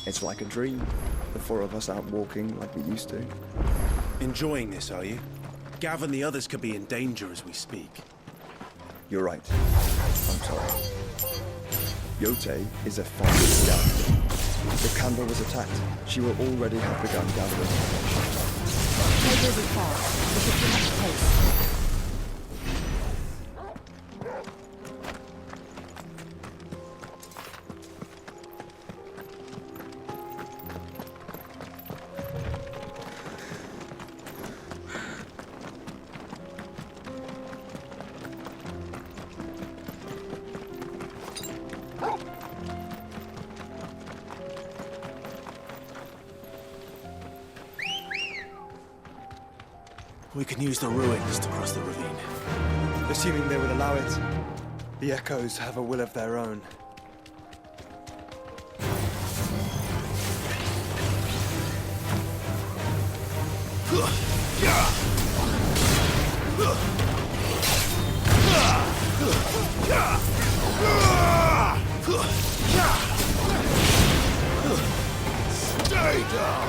It's like a dream. The four of us out walking like we used to. Enjoying this, are you? Gav and the others could be in danger as we speak. You're right. I'm sorry. Yote is a fine scout. If Kanda was attacked, she will already have begun gathering information. Maybe we fast. We should pick up the pace. We can use the ruins to cross the ravine. Assuming they would allow it, the Echoes have a will of their own. Stay down!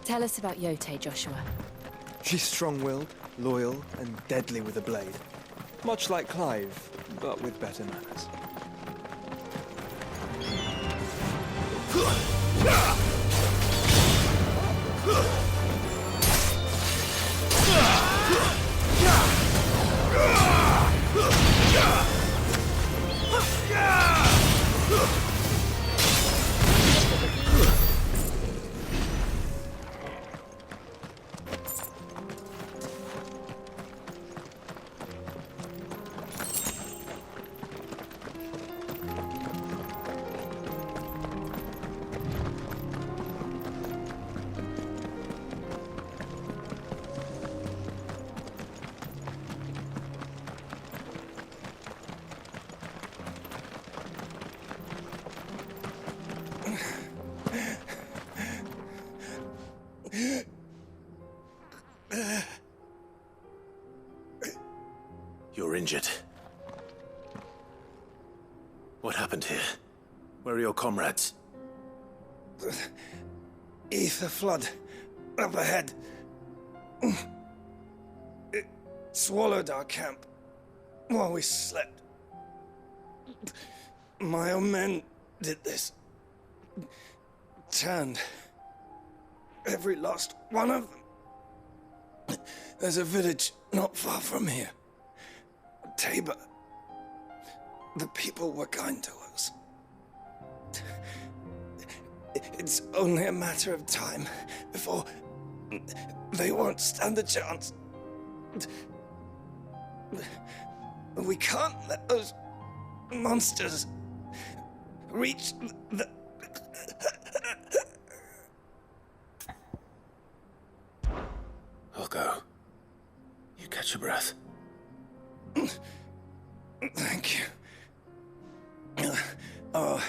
Tell us about Yote, Joshua. She's strong-willed, loyal, and deadly with a blade. Much like Clive, but with better manners. You're injured. What happened here? Where are your comrades? Ether flood up ahead. It swallowed our camp while we slept. My own men did this. Turned every last one of them. There's a village not far from here. Tabor. The people were kind to us. It's only a matter of time before they won't stand a chance. We can't let those monsters reach the... I'll go. You catch your breath. Thank you. Our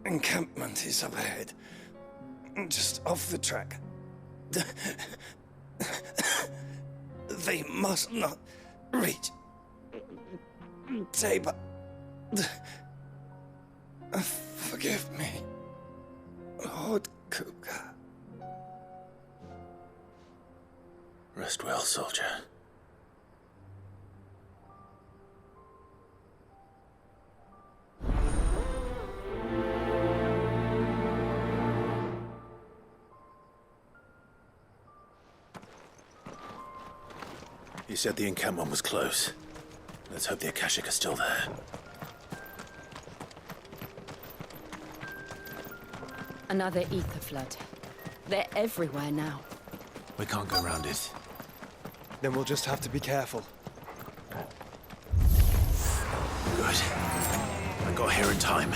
encampment is up ahead. Just off the track. They must not reach Tabor. Forgive me, Lord KUPKA. Rest well, soldier. You said the encampment was close. Let's hope the Akashic are still there. Another ether flood. They're everywhere now. We can't go around it. Then we'll just have to be careful. Good. I got here in time.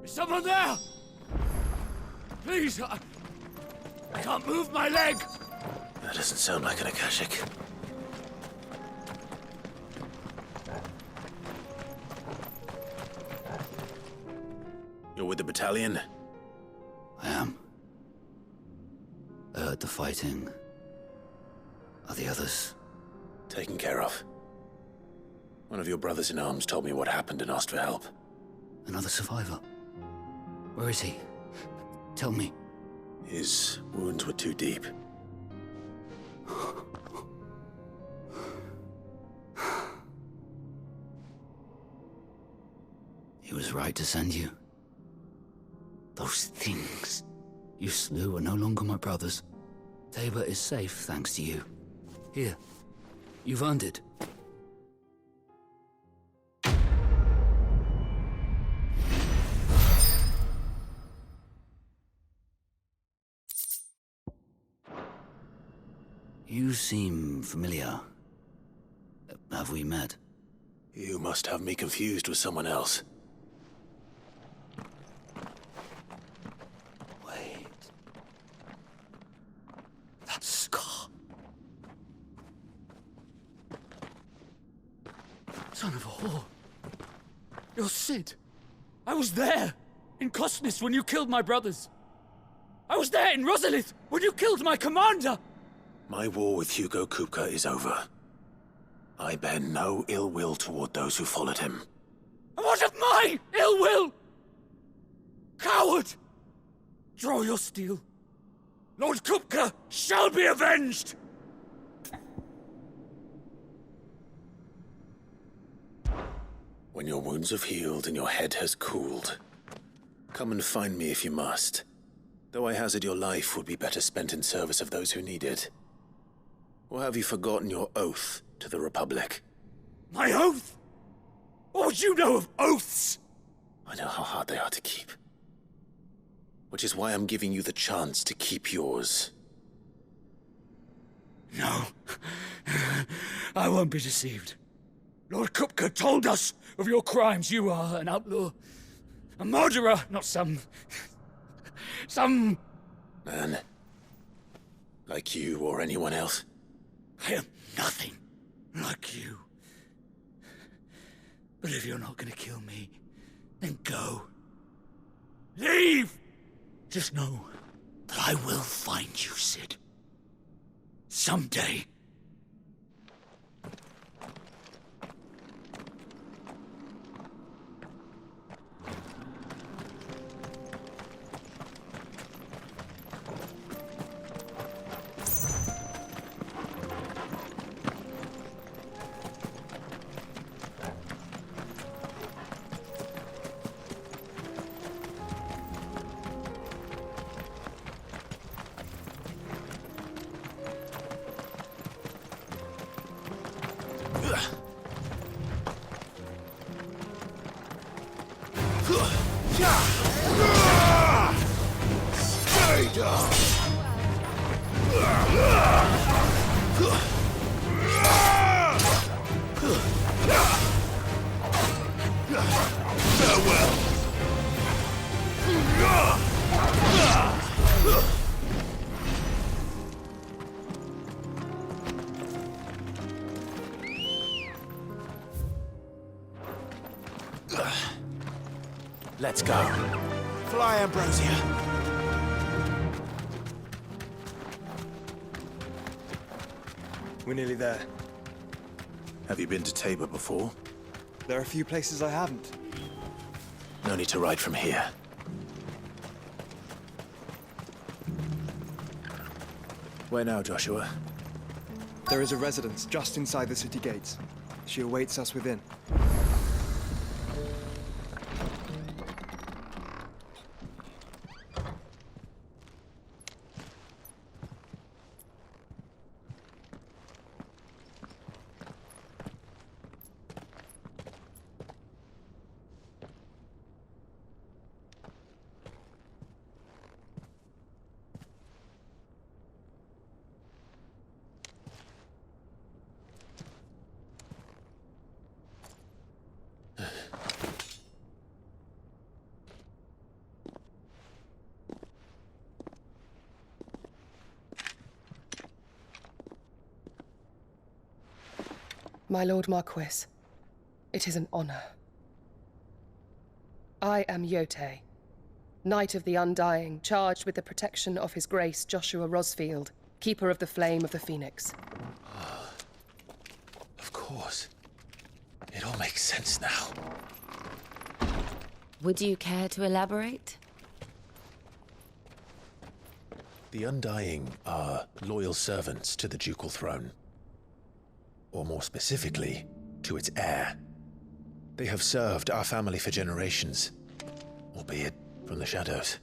Is someone there? Please, I can't move my leg. That doesn't sound like an Akashic. You're with the battalion? I am. I heard the fighting. Are the others? Taken care of. One of your brothers in arms told me what happened and asked for help. Another survivor? Where is he? Tell me. His wounds were too deep. He was right to send you. Those things you slew are no longer my brothers. Tabor is safe thanks to you. Here, you've earned it. You seem familiar. Have we met? You must have me confused with someone else. Wait. That scar. Son of a whore. You're Cid. I was there in Cosnis when you killed my brothers. I was there in Rosalith when you killed my commander. My war with Hugo KUPKA is over. I bear no ill will toward those who followed him. And what of my ill will? Coward! Draw your steel. Lord KUPKA shall be avenged! When your wounds have healed and your head has cooled, come and find me if you must. Though I hazard your life would be better spent in service of those who need it. Or have you forgotten your oath to the Republic? My oath? What would you know of oaths? I know how hard they are to keep. Which is why I'm giving you the chance to keep yours. No. I won't be deceived. Lord KUPKA told us of your crimes. You are an outlaw. A murderer, not some Man. Like you or anyone else. I am nothing like you. But if you're not gonna kill me, then go. Leave! Just know that I will find you, Cid. Someday. Stay down! Farewell! Let's go. Fly, Ambrosia. We're nearly there. Have you been to Tabor before? There are a few places I haven't. No need to ride from here. Where now, Joshua? There is a residence just inside the city gates. She awaits us within. My Lord Marquis, it is an honor. I am Yote, Knight of the Undying, charged with the protection of His Grace Joshua Rosfield, Keeper of the Flame of the Phoenix. Of course. It all makes sense now. Would you care to elaborate? The Undying are loyal servants to the ducal throne. Or more specifically, to its heir. They have served our family for generations, albeit from the shadows.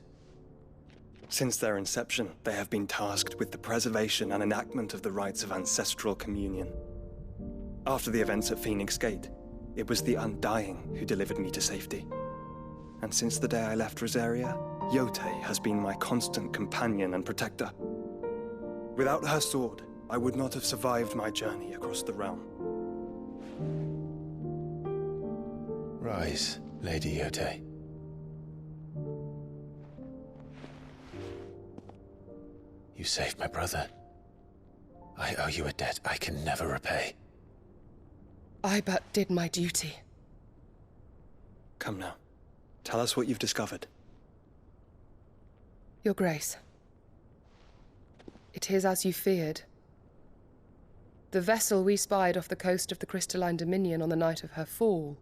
Since their inception, they have been tasked with the preservation and enactment of the rites of ancestral communion. After the events at Phoenix Gate, it was the Undying who delivered me to safety. And since the day I left Rosaria, Yote has been my constant companion and protector. Without her sword, I would not have survived my journey across the realm. Rise, Lady Yote. You saved my brother. I owe you a debt I can never repay. I but did my duty. Come now. Tell us what you've discovered. Your Grace. It is as you feared. The vessel we spied off the coast of the Crystalline Dominion on the night of her fall.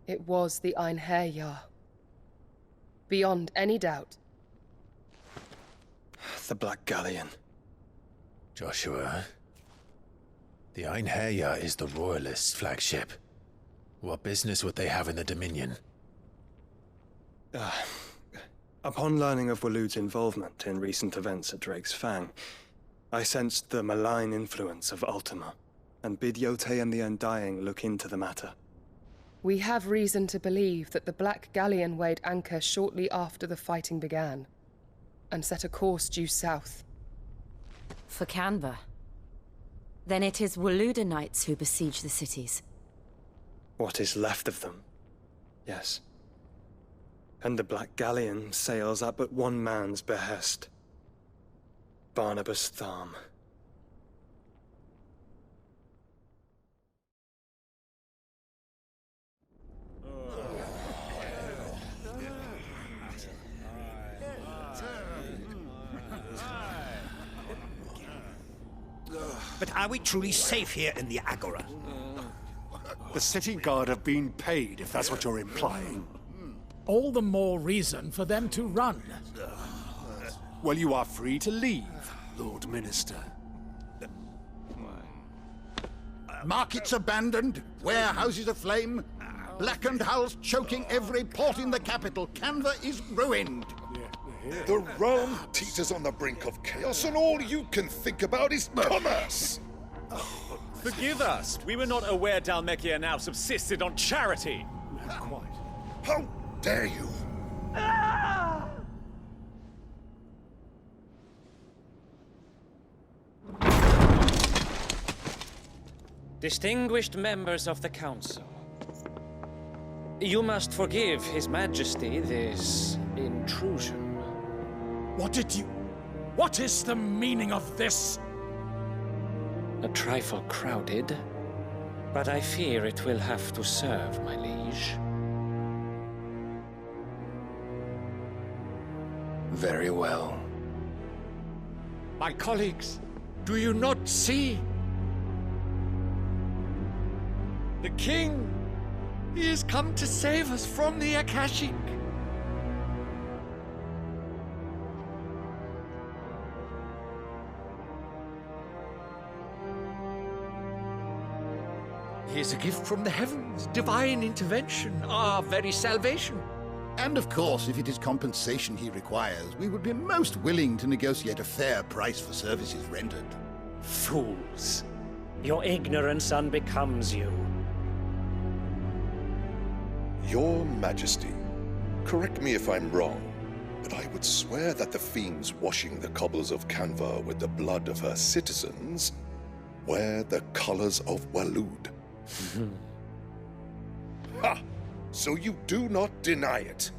It was the Einherjar. Beyond any doubt. The Black Galleon. Joshua, the Einherjar is the Royalists' flagship. What business would they have in the Dominion? Upon learning of Waloed's involvement in recent events at Drake's Fang, I sensed the malign influence of Ultima, and bid Yote and the Undying look into the matter. We have reason to believe that the Black Galleon weighed anchor shortly after the fighting began, and set a course due south. For Canva. Then it is Waloed Knights who besiege the cities. What is left of them, yes. And the Black Galleon sails at but one man's behest. Barnabas Tharm. But are we truly safe here in the Agora? The city guard have been paid, if that's what you're implying. All the more reason for them to run. Well, you are free to leave, Lord Minister. Markets abandoned, warehouses aflame, blackened hulls choking every port in the capital. Canva is ruined. The realm teeters on the brink of chaos, and all you can think about is commerce! Forgive us. We were not aware Dhalmekia now subsisted on charity. Quite. How dare you? Distinguished members of the Council, you must forgive His Majesty this intrusion. What is the meaning of this? A trifle crowded, but I fear it will have to serve, my liege. Very well. My colleagues, do you not see? The king! He has come to save us from the Akashic! He is a gift from the heavens, divine intervention, our very salvation. And of course, if it is compensation he requires, we would be most willing to negotiate a fair price for services rendered. Fools! Your ignorance unbecomes you. Your Majesty, correct me if I'm wrong, but I would swear that the fiends washing the cobbles of Kanva with the blood of her citizens wear the colors of Waloed. Ha! So you do not deny it.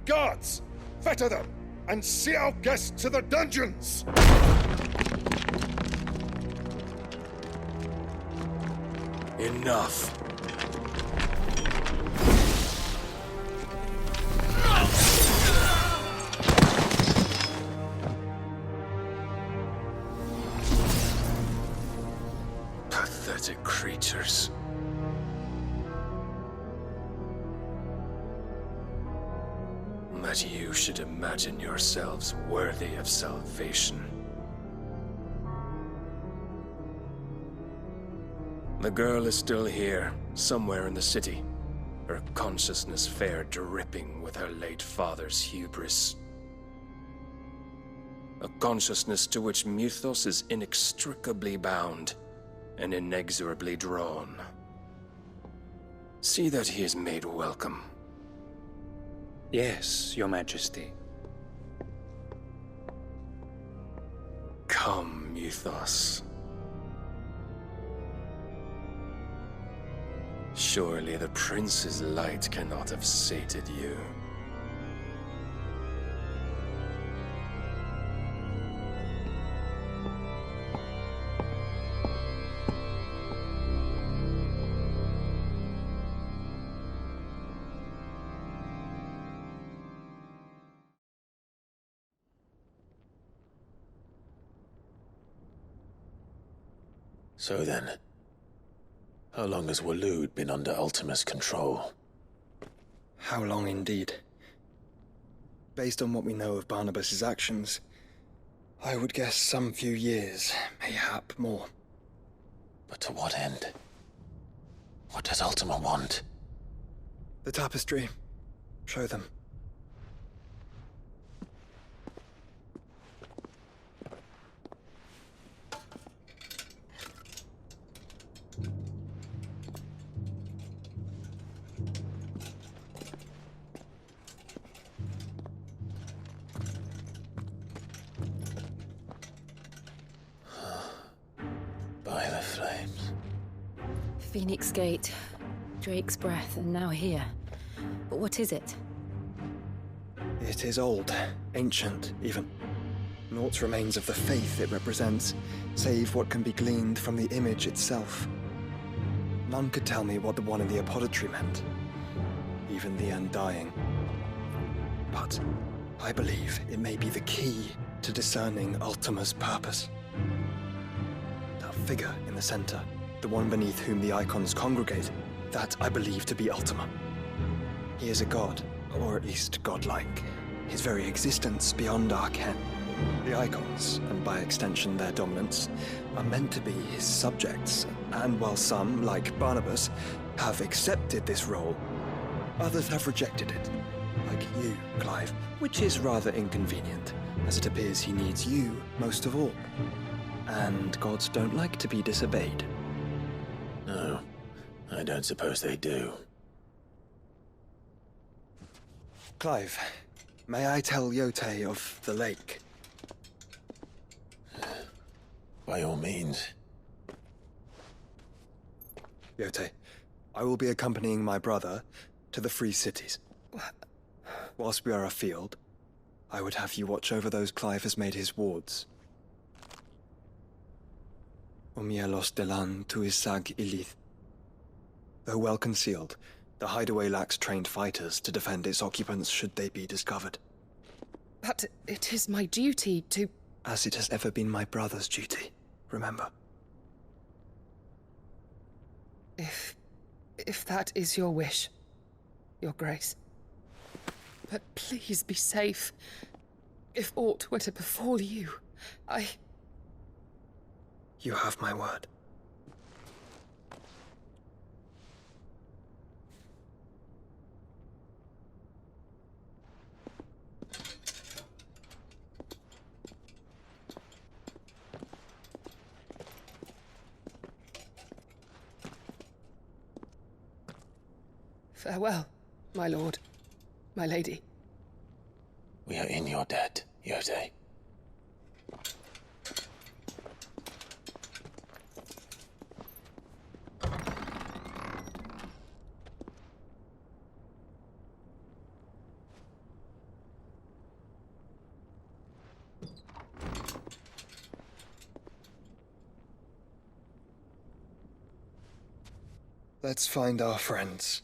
Guards, fetter them, and see our guests to the dungeons! Enough. Pathetic creatures. That you should imagine yourselves worthy of salvation. The girl is still here, somewhere in the city. Her consciousness fair dripping with her late father's hubris. A consciousness to which Mythos is inextricably bound and inexorably drawn. See that he is made welcome. Yes, Your Majesty. Come, Mythos. Surely the prince's light cannot have sated you. So then, how long has Waloed been under Ultima's control? How long indeed? Based on what we know of Barnabas's actions, I would guess some few years, mayhap more. But to what end? What does Ultima want? The tapestry. Show them. By the flames. Phoenix Gate, Drake's Breath, and now here. But what is it? It is old, ancient, even. Naught remains of the faith it represents, save what can be gleaned from the image itself. None could tell me what the one in the apothecary meant, even the Undying. But I believe it may be the key to discerning Ultima's purpose. That figure in the center, the one beneath whom the Eikons congregate, that I believe to be Ultima. He is a god, or at least godlike, his very existence beyond our ken. The Eikons, and by extension their dominants, are meant to be his subjects, and while some, like Barnabas, have accepted this role, others have rejected it, like you, Clive, which is rather inconvenient, as it appears he needs you most of all. And gods don't like to be disobeyed. No, I don't suppose they do. Clive, may I tell Yote of the lake? By all means. Yote, I will be accompanying my brother to the Free Cities. Whilst we are afield, I would have you watch over those Clive has made his wards. Omielos delan tuisag ilith. Though well concealed, the hideaway lacks trained fighters to defend its occupants should they be discovered. But it is my duty to... As it has ever been my brother's duty, remember. If that is your wish, Your Grace. But please be safe. If aught were to befall you, You have my word. Farewell, my lord, my lady. We are in your debt, Yote. Let's find our friends.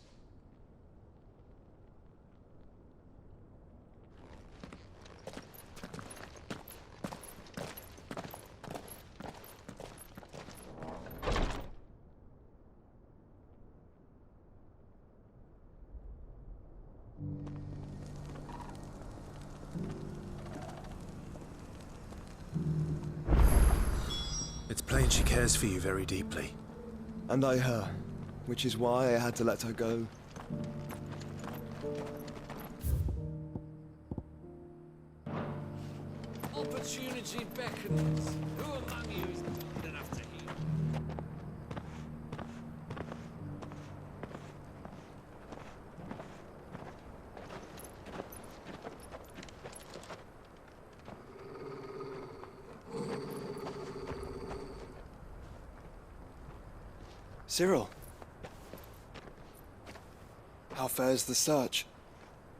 It's plain she cares for you very deeply. And I her, which is why I had to let her go. Opportunity beckons. Who among you is bold enough to heal? Cyril. How fares the search?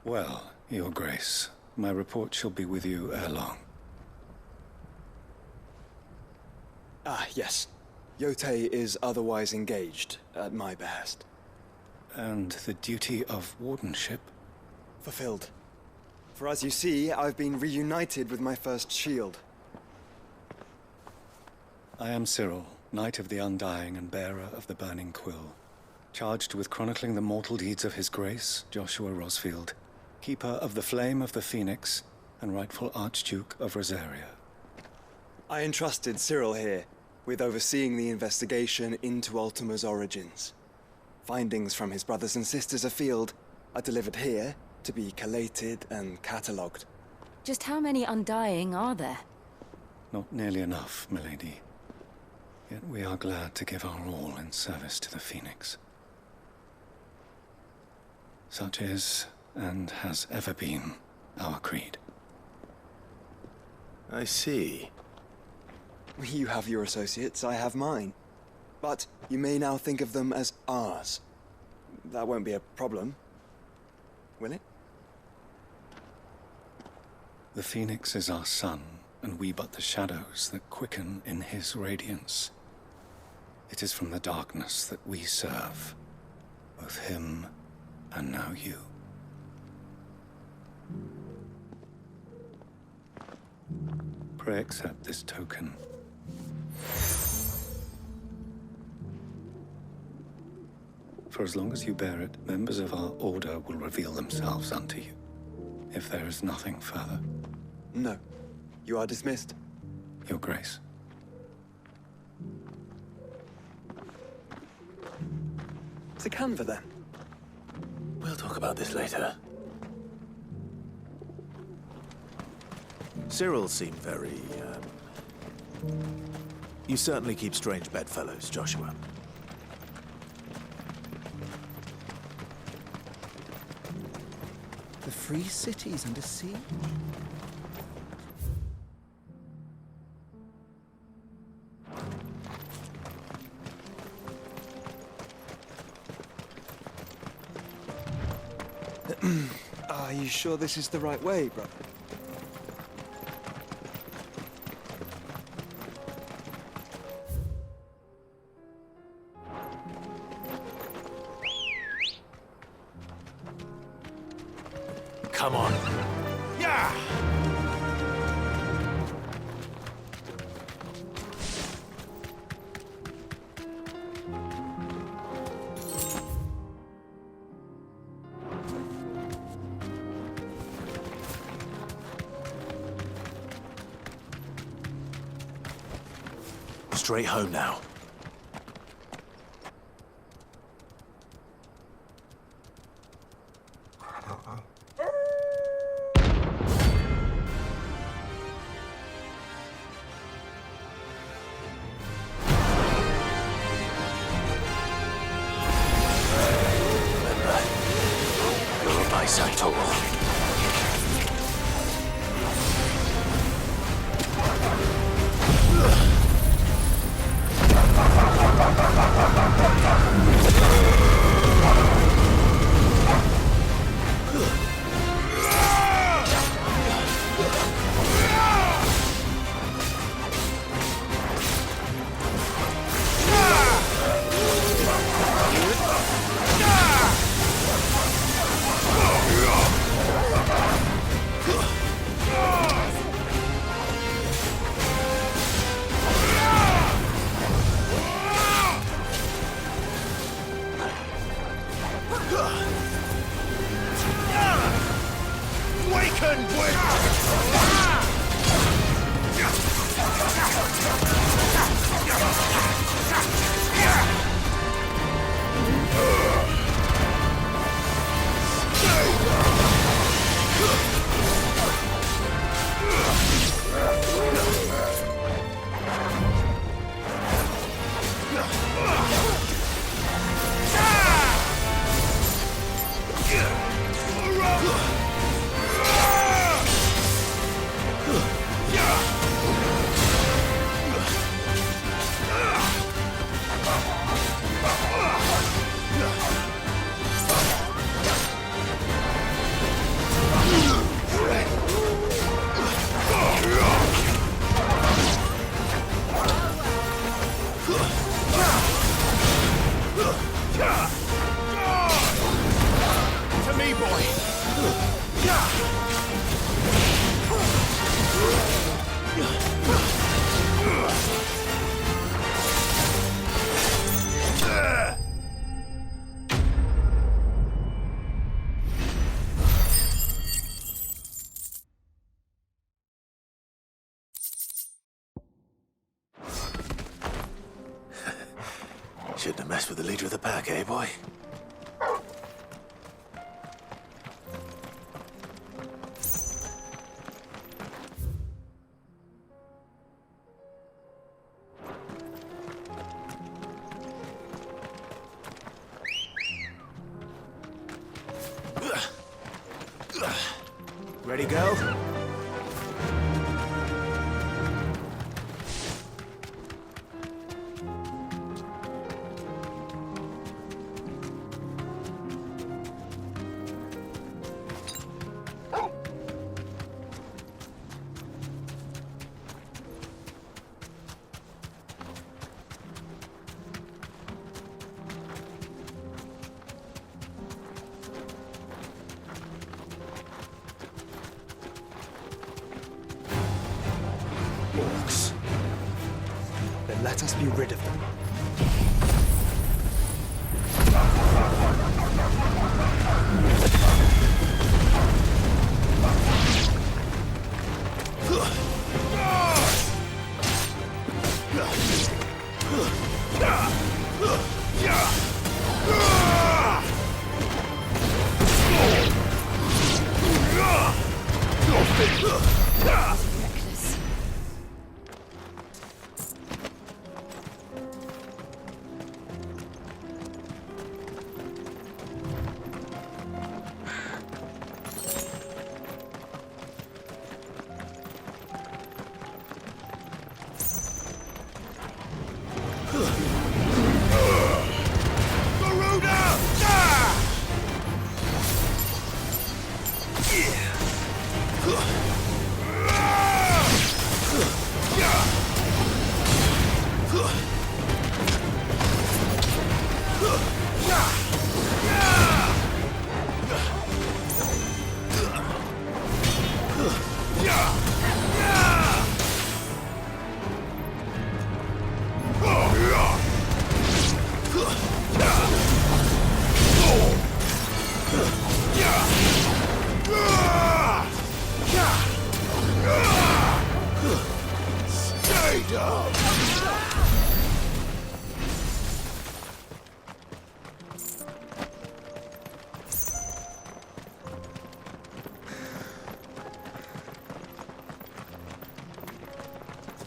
Well, Your Grace, my report shall be with you ere long. Ah, yes. Yote is otherwise engaged, at my behest. And the duty of wardenship? Fulfilled. For as you see, I've been reunited with my first shield. I am Cyril, Knight of the Undying and bearer of the Burning Quill, charged with chronicling the mortal deeds of His Grace, Joshua Rosfield, Keeper of the Flame of the Phoenix, and rightful Archduke of Rosaria. I entrusted Cyril here with overseeing the investigation into Ultima's origins. Findings from his brothers and sisters afield are delivered here to be collated and catalogued. Just how many Undying are there? Not nearly enough, milady. Yet we are glad to give our all in service to the Phoenix. Such is, and has ever been, our creed. I see. You have your associates, I have mine. But you may now think of them as ours. That won't be a problem, will it? The Phoenix is our sun, and we but the shadows that quicken in his radiance. It is from the darkness that we serve, both him and now you. Pray accept this token. For as long as you bear it, members of our order will reveal themselves unto you. If there is nothing further. No. You are dismissed. Your Grace. To Canva, then. We'll talk about this later. Cyril seemed very, You certainly keep strange bedfellows, Joshua. The free cities under siege. Are you sure this is the right way, brother? Come on. Yeah! Straight home now. Shouldn't have messed with the leader of the pack, eh, boy? Ready, go? Orcs. Then let us be rid of them.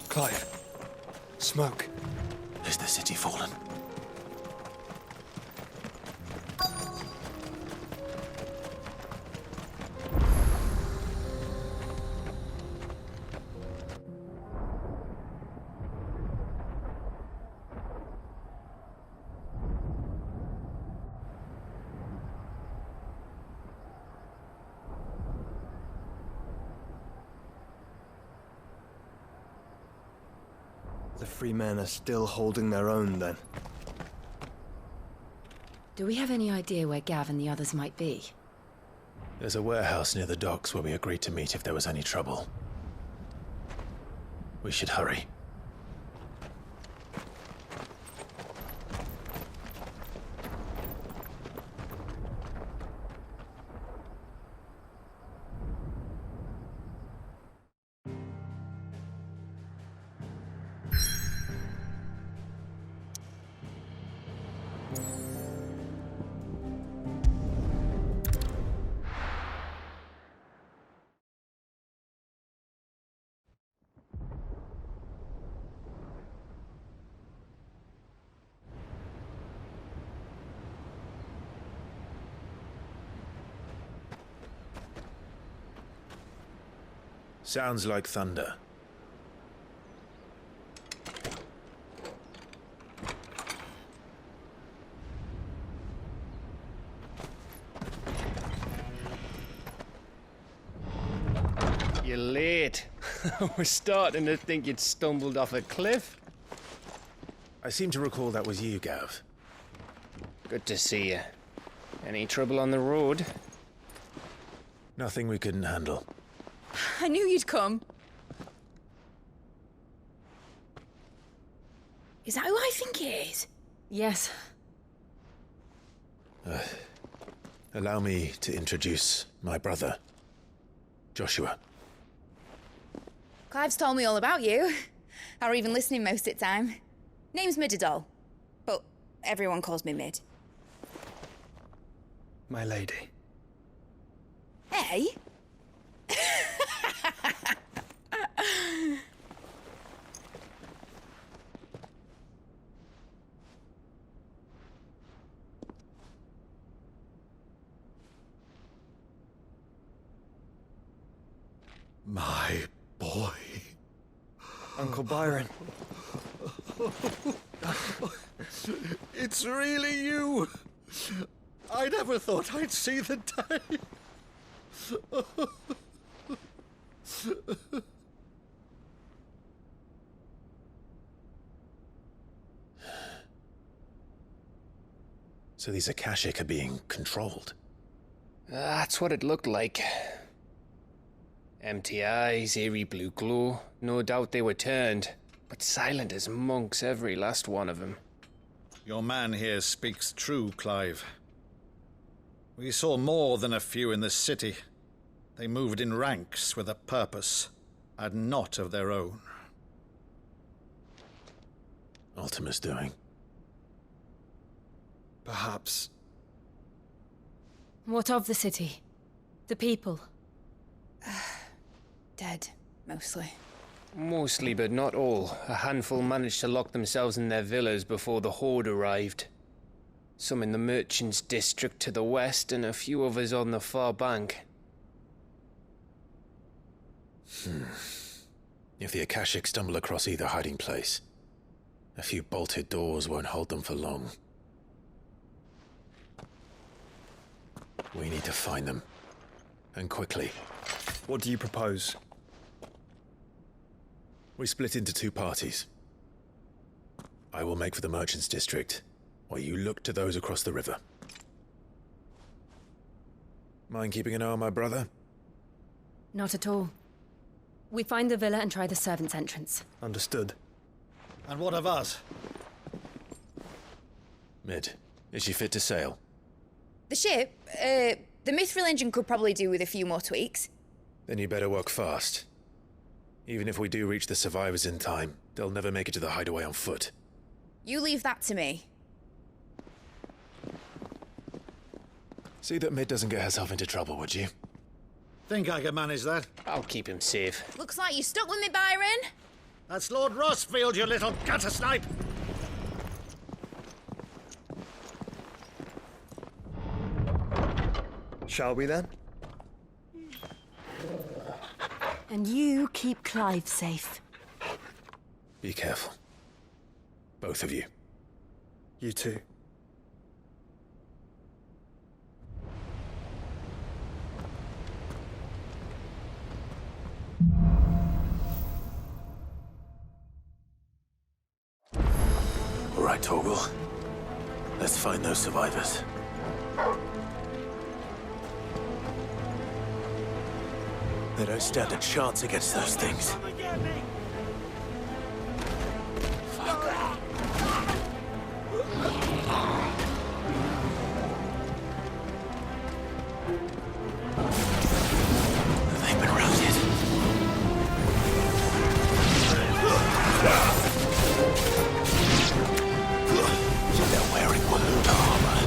Clive. Smoke. Is the city fallen? The free men are still holding their own, then. Do we have any idea where Gav and the others might be? There's a warehouse near the docks where we agreed to meet if there was any trouble. We should hurry. Sounds like thunder. You're late. We're starting to think you'd stumbled off a cliff. I seem to recall that was you, Gav. Good to see you. Any trouble on the road? Nothing we couldn't handle. I knew you'd come. Is that who I think it is? Yes. Allow me to introduce my brother, Joshua. Clive's told me all about you. Or even listening most of the time. Name's Midadol, but everyone calls me Mid. My lady. Hey? My boy. Uncle Byron. It's really you. I never thought I'd see the day. So these Akashic are being controlled? That's what it looked like. Empty eyes, eerie blue glow. No doubt they were turned, but silent as monks, every last one of them. Your man here speaks true, Clive. We saw more than a few in the city. They moved in ranks with a purpose, and not of their own. Ultima's doing. Perhaps. What of the city? The people? Dead, mostly. Mostly, but not all. A handful managed to lock themselves in their villas before the Horde arrived. Some in the Merchants' District to the west, and a few others on the far bank. If the Akashic stumble across either hiding place, a few bolted doors won't hold them for long. We need to find them. And quickly. What do you propose? We split into two parties. I will make for the Merchants' District, while you look to those across the river. Mind keeping an eye on my brother? Not at all. We find the villa and try the servants' entrance. Understood. And what of us? Mid, is she fit to sail? The ship, the mithril engine could probably do with a few more tweaks. Then you better work fast. Even if we do reach the survivors in time, they'll never make it to the hideaway on foot. You leave that to me. See that Mid doesn't get herself into trouble, would you? Think I can manage that? I'll keep him safe. Looks like you stuck with me, Byron. That's Lord Rossfield, you little gutter snipe! Shall we then? And you keep Clive safe. Be careful. Both of you. You too. All right, Torgal. Let's find those survivors. They don't stand a chance against those things. They've been routed. They're wearing Waloon armor.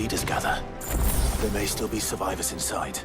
leaders gather, there may still be survivors inside.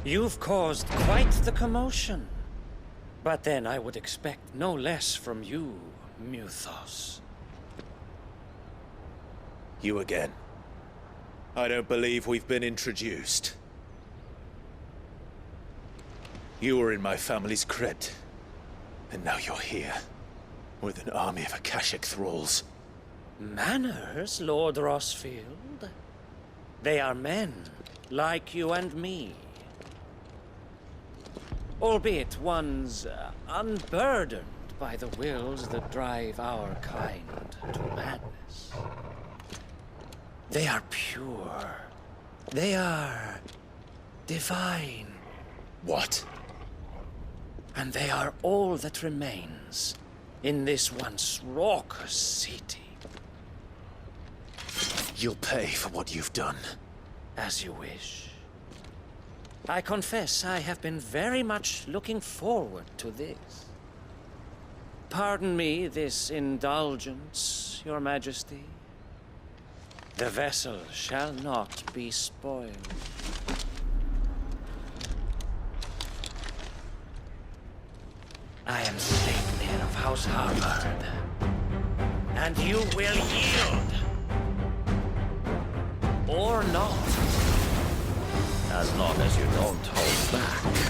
You've caused quite the commotion. But then I would expect no less from you, Muthos. You again. I don't believe we've been introduced. You were in my family's crypt, and now you're here, with an army of Akashic thralls. Manners, Lord Rosfield? They are men, like you and me. Albeit ones unburdened by the wills that drive our kind to madness. They are pure. They are divine. What? And they are all that remains in this once raucous city. You'll pay for what you've done. As you wish. I confess I have been very much looking forward to this. Pardon me this indulgence, Your Majesty. The vessel shall not be spoiled. I am Sleipnir of House Harvard, and you will yield. Or not. As long as you don't hold back.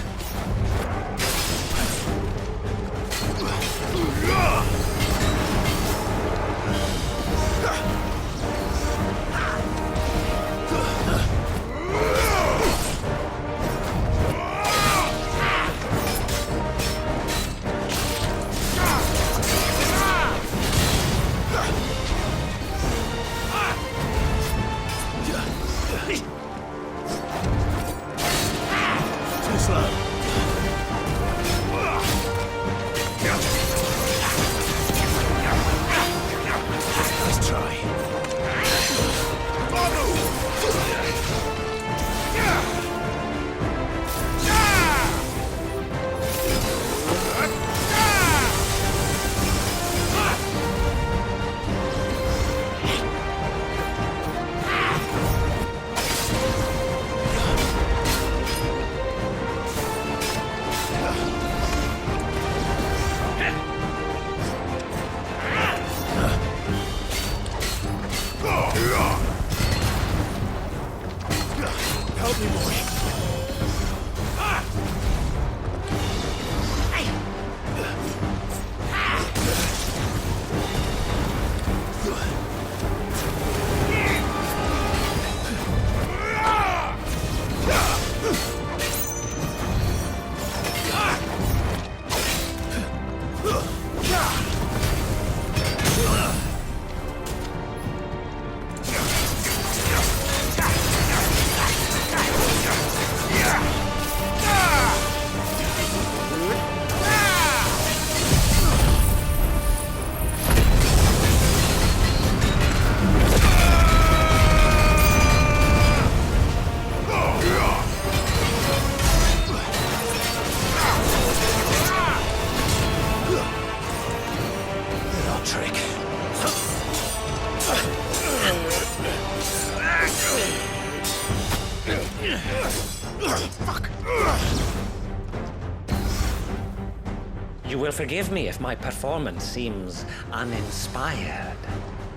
You will forgive me if my performance seems uninspired.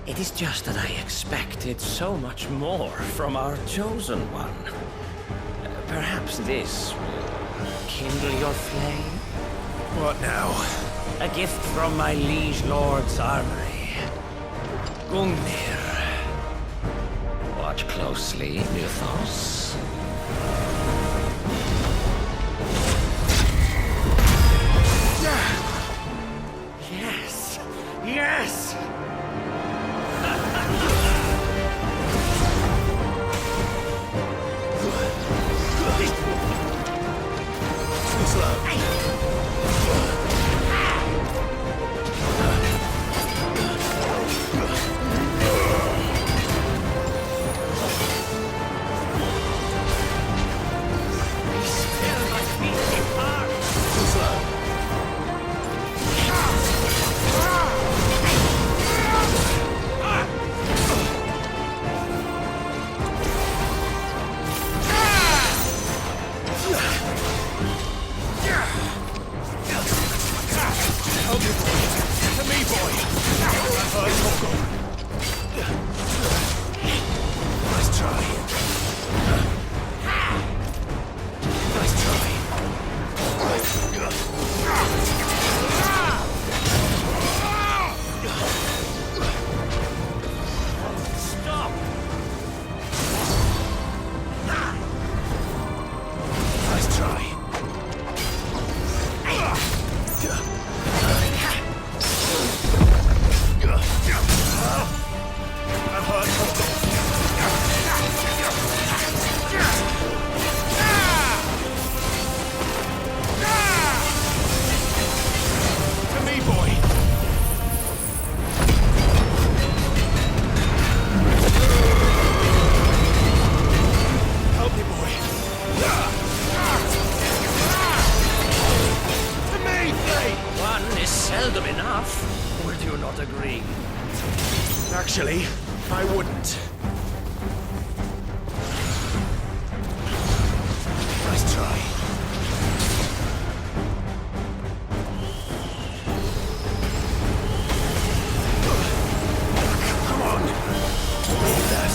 It is just that I expected so much more from our chosen one. Perhaps this will kindle your flame? What now? A gift from my liege lord's armory. Gungnir. Watch closely, Mythos. Yes! Yes! Too slow. Actually, I wouldn't. Nice try. Come on. Hold that.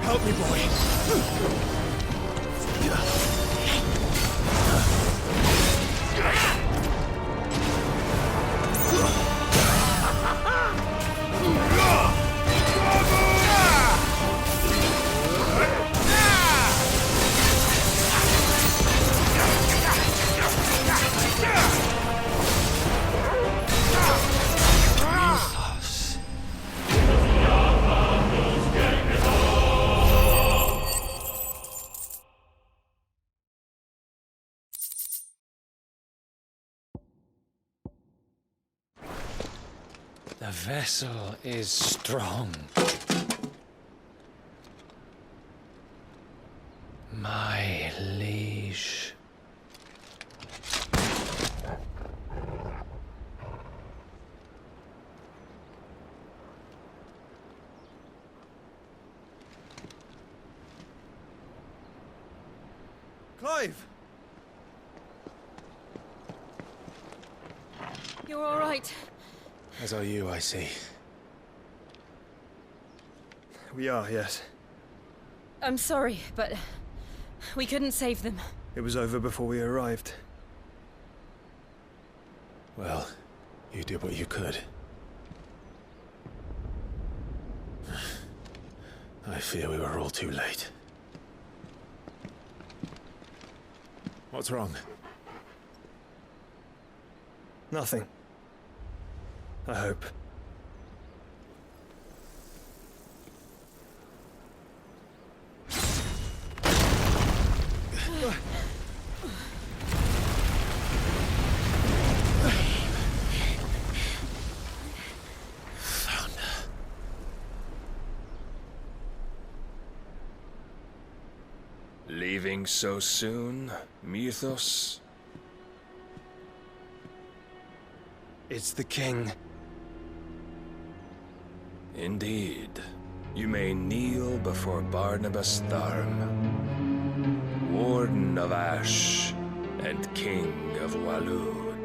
Help me, boy. The vessel is strong. My liege. Clive! You're all right. As are you, I see. We are, yes. I'm sorry, but we couldn't save them. It was over before we arrived. Well, you did what you could. I fear we were all too late. What's wrong? Nothing. I hope. Leaving so soon, Mythos? It's the king. Indeed. You may kneel before Barnabas Tharm, Warden of Ash and King of Waloed.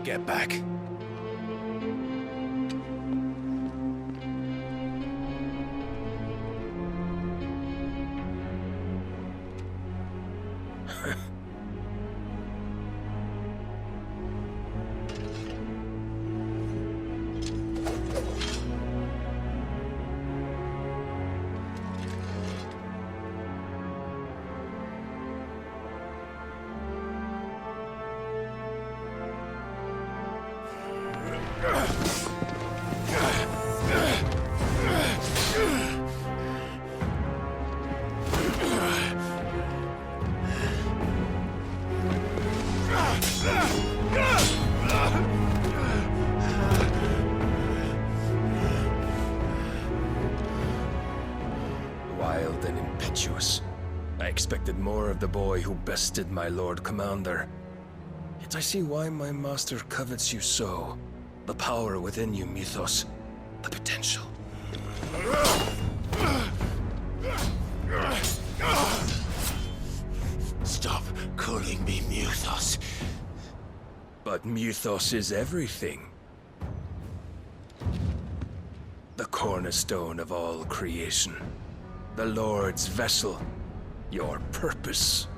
Get back. Wild and impetuous. I expected more of the boy who bested my Lord Commander. Yet I see why my master covets you so. The power within you, Mythos. The potential. Stop calling me Mythos. But Mythos is everything. The cornerstone of all creation. The Lord's vessel. Your purpose.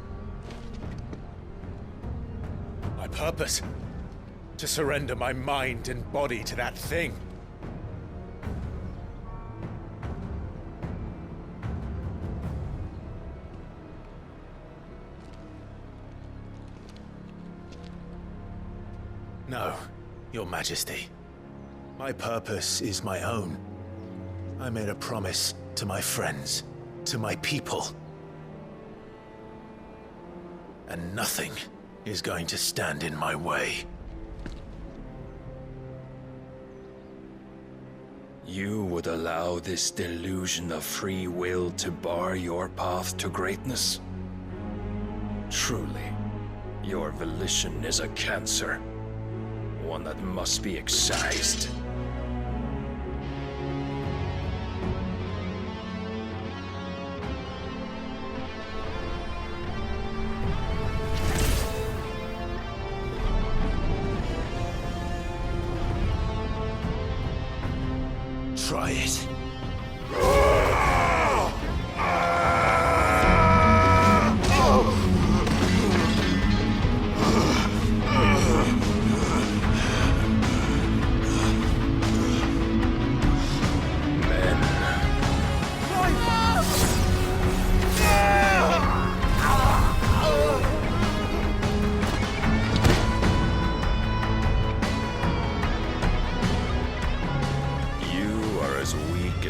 My purpose? To surrender my mind and body to that thing. No, Your Majesty. My purpose is my own. I made a promise to my friends, to my people. And nothing is going to stand in my way. You would allow this delusion of free will to bar your path to greatness? Truly, your volition is a cancer. One that must be excised. Try it.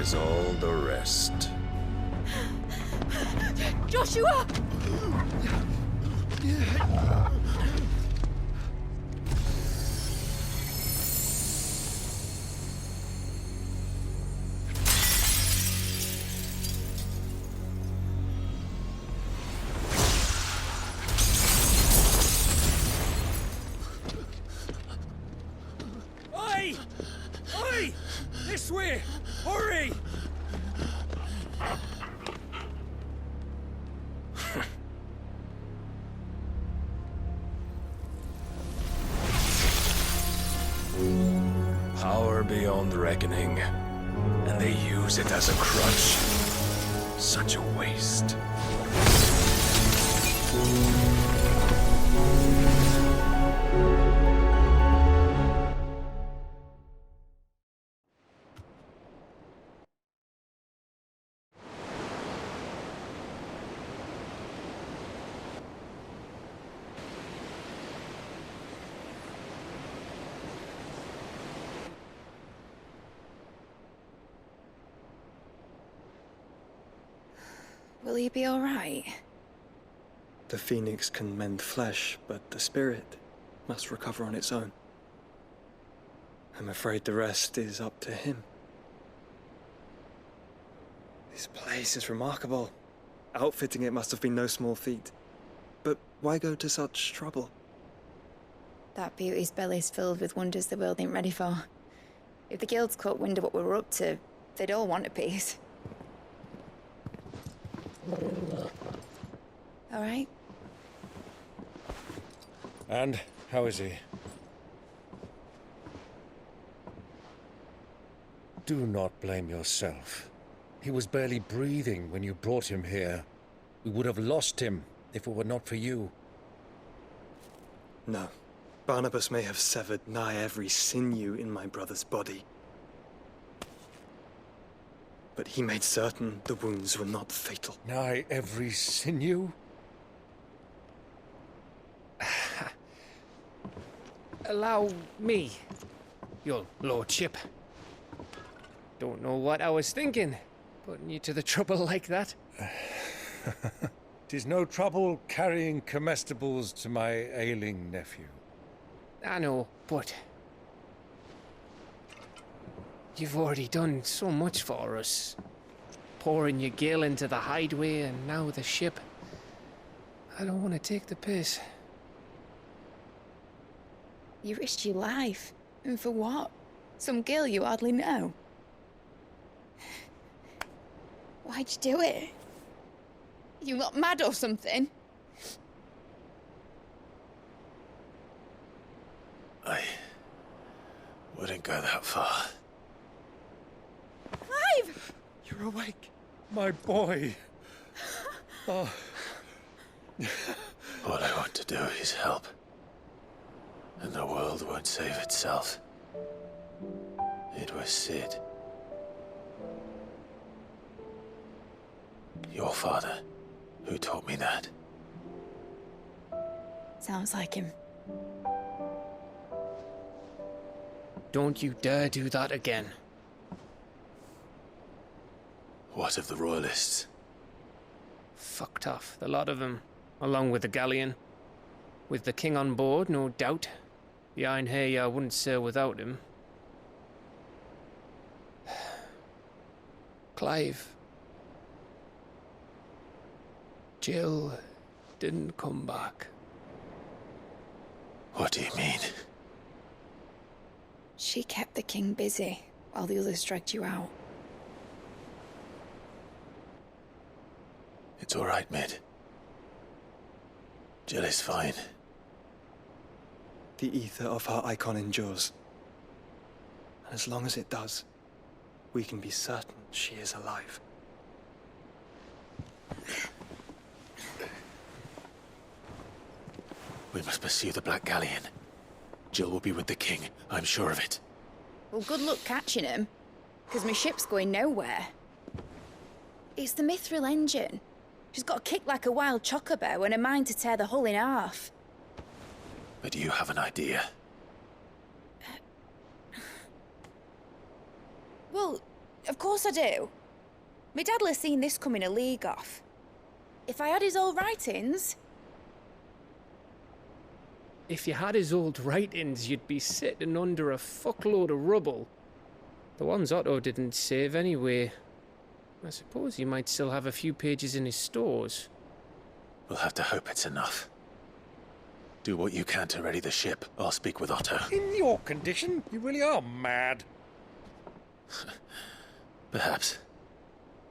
As all the rest. Joshua! Oi! Oi! This way! Hurry! Power beyond reckoning, and they use it as a crutch. Such a waste. Will he be all right? The phoenix can mend flesh, but the spirit must recover on its own. I'm afraid the rest is up to him. This place is remarkable. Outfitting it must have been no small feat. But why go to such trouble? That beauty's belly's filled with wonders the world ain't ready for. If the guilds caught wind of what we were up to, they'd all want a piece. All right? And how is he? Do not blame yourself. He was barely breathing when you brought him here. We would have lost him if it were not for you. No. Barnabas may have severed nigh every sinew in my brother's body. But he made certain the wounds were not fatal. Nigh every sinew? Allow me, your lordship. Don't know what I was thinking, putting you to the trouble like that. 'Tis no trouble carrying comestibles to my ailing nephew. I know, but you've already done so much for us. Pouring your gil into the hideaway and now the ship. I don't want to take the piss. You risked your life. And for what? Some girl you hardly know. Why'd you do it? You got mad or something? I wouldn't go that far. Clive! You're awake, my boy. Oh. All I want to do is help. And the world won't save itself. It was Cid. Your father, who taught me that. Sounds like him. Don't you dare do that again. What of the royalists? Fucked off, the lot of them, along with the galleon. With the king on board, no doubt. The Iron Hair wouldn't sail without him. Clive. Jill didn't come back. What do you mean? She kept the king busy while the others dragged you out. It's all right, Mid. Jill is fine. The ether of her EIKON endures. And as long as it does, we can be certain she is alive. We must pursue the Black Galleon. Jill will be with the king, I'm sure of it. Well, good luck catching him, because my ship's going nowhere. It's the Mithril engine. She's got a kick like a wild chocobo and a mind to tear the hull in half. But do you have an idea? Well, of course I do. My dad'll have seen this coming a league off. If I had his old writings... If you had his old writings, you'd be sitting under a fuckload of rubble. The ones Otto didn't save anyway. I suppose he might still have a few pages in his stores. We'll have to hope it's enough. Do what you can to ready the ship. I'll speak with Otto. In your condition, you really are mad. Perhaps.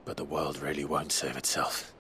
But the world really won't save itself.